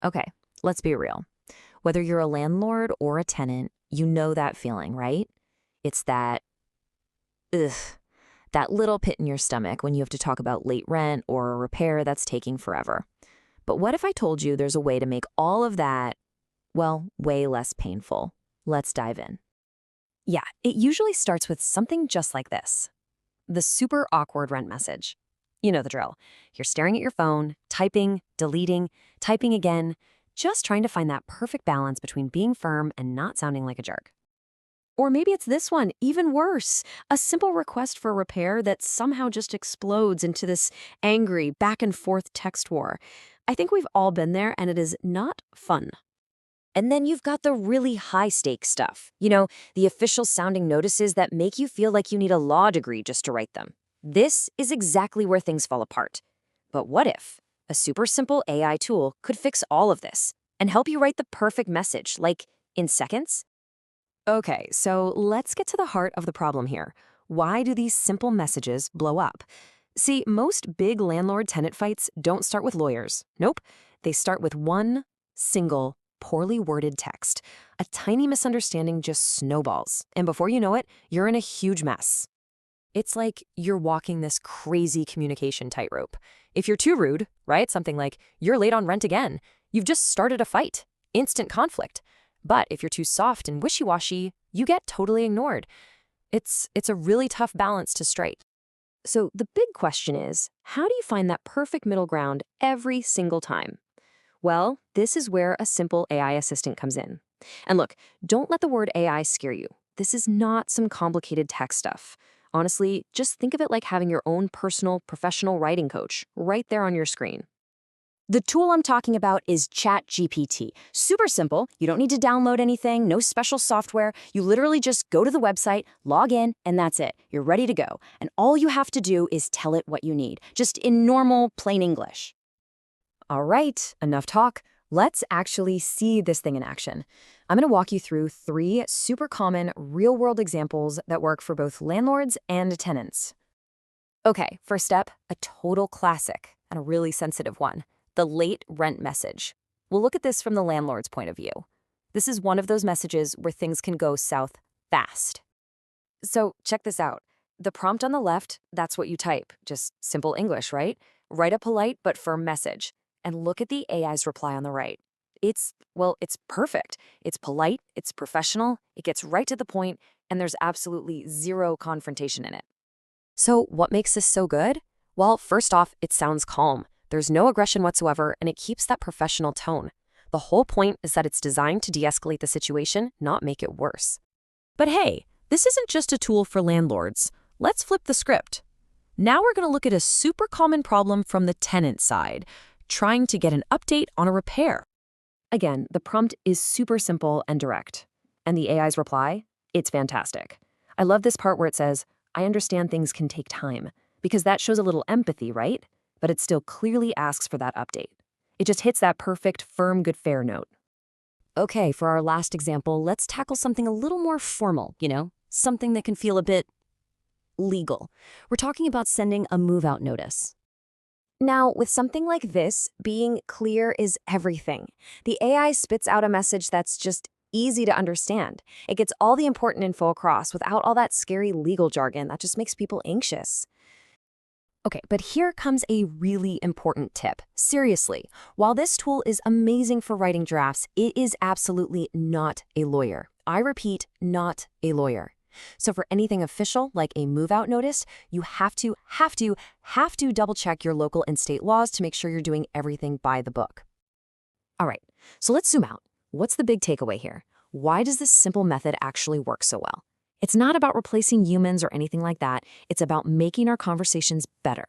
Okay, let's be real. Whether you're a landlord or a tenant, you know that feeling, right? It's ugh, that little pit in your stomach when you have to talk about late rent or a repair that's taking forever. But what if I told you there's a way to make all of that, well, way less painful? Let's dive in. Yeah, it usually starts with something just like this. The super awkward rent message. You know the drill. You're staring at your phone, typing, deleting, typing again, just trying to find that perfect balance between being firm and not sounding like a jerk. Or maybe it's this one, even worse, a simple request for a repair that somehow just explodes into this angry back and forth text war. I think we've all been there, and it is not fun. And then you've got the really high-stakes stuff. The official sounding notices that make you feel like you need a law degree just to write them. This is exactly where things fall apart. But what if a super simple AI tool could fix all of this and help you write the perfect message, like in seconds? Okay, so let's get to the heart of the problem here. Why do these simple messages blow up? See, most big landlord-tenant fights don't start with lawyers. Nope. They start with one single, poorly worded text. A tiny misunderstanding just snowballs. And before you know it, you're in a huge mess. It's like you're walking this crazy communication tightrope. If you're too rude, right? Something like, "You're late on rent again," you've just started a fight. Instant conflict. But if you're too soft and wishy-washy, you get totally ignored. It's a really tough balance to strike. So the big question is, how do you find that perfect middle ground every single time? Well, this is where a simple AI assistant comes in. And look, don't let the word AI scare you. This is not some complicated tech stuff. Honestly, just think of it like having your own personal professional writing coach right there on your screen. The tool I'm talking about is ChatGPT. Super simple. You don't need to download anything, no special software. You literally just go to the website, log in, and that's it. You're ready to go. And all you have to do is tell it what you need, just in normal, plain English. All right, enough talk. Let's actually see this thing in action. I'm going to walk you through 3 super common real-world examples that work for both landlords and tenants. Okay, first step, a total classic and a really sensitive one. The late rent message. We'll look at this from the landlord's point of view. This is one of those messages where things can go south fast. So check this out. The prompt on the left, that's what you type. Just simple English, right? Write a polite but firm message. And look at the AI's reply on the right. It's perfect. It's polite, it's professional, it gets right to the point, and there's absolutely zero confrontation in it. So what makes this so good? Well, first off, it sounds calm. There's no aggression whatsoever, and it keeps that professional tone. The whole point is that it's designed to de-escalate the situation, not make it worse. But hey, this isn't just a tool for landlords. Let's flip the script. Now we're going to look at a super common problem from the tenant side, trying to get an update on a repair. Again, the prompt is super simple and direct. And the AI's reply? It's fantastic. I love this part where it says, "I understand things can take time," because that shows a little empathy, right? But it still clearly asks for that update. It just hits that perfect, firm, good, fair note. Okay, for our last example, let's tackle something a little more formal, something that can feel a bit legal. We're talking about sending a move-out notice. Now, with something like this, being clear is everything. The AI spits out a message that's just easy to understand. It gets all the important info across without all that scary legal jargon that just makes people anxious. Okay, but here comes a really important tip. Seriously, while this tool is amazing for writing drafts, it is absolutely not a lawyer. I repeat, not a lawyer. So for anything official, like a move-out notice, you have to double-check your local and state laws to make sure you're doing everything by the book. All right, so let's zoom out. What's the big takeaway here? Why does this simple method actually work so well? It's not about replacing humans or anything like that. It's about making our conversations better.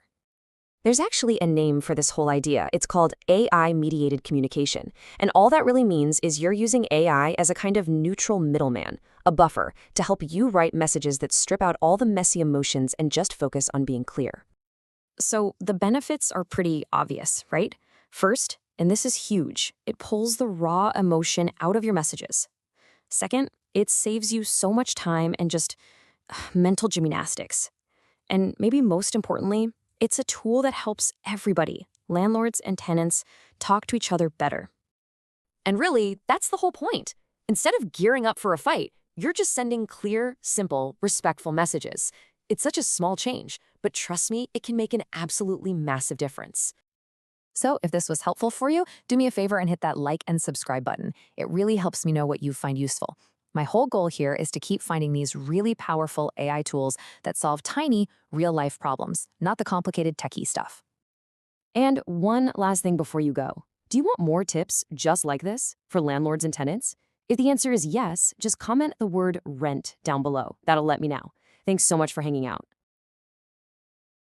There's actually a name for this whole idea. It's called AI-mediated communication. And all that really means is you're using AI as a kind of neutral middleman, a buffer, to help you write messages that strip out all the messy emotions and just focus on being clear. So the benefits are pretty obvious, right? First, and this is huge, it pulls the raw emotion out of your messages. Second, it saves you so much time and just mental gymnastics. And maybe most importantly, it's a tool that helps everybody, landlords and tenants, talk to each other better. And really, that's the whole point. Instead of gearing up for a fight, you're just sending clear, simple, respectful messages. It's such a small change, but trust me, it can make an absolutely massive difference. So if this was helpful for you, do me a favor and hit that like and subscribe button. It really helps me know what you find useful. My whole goal here is to keep finding these really powerful AI tools that solve tiny, real-life problems, not the complicated techie stuff. And one last thing before you go. Do you want more tips just like this for landlords and tenants? If the answer is yes, just comment the word rent down below. That'll let me know. Thanks so much for hanging out.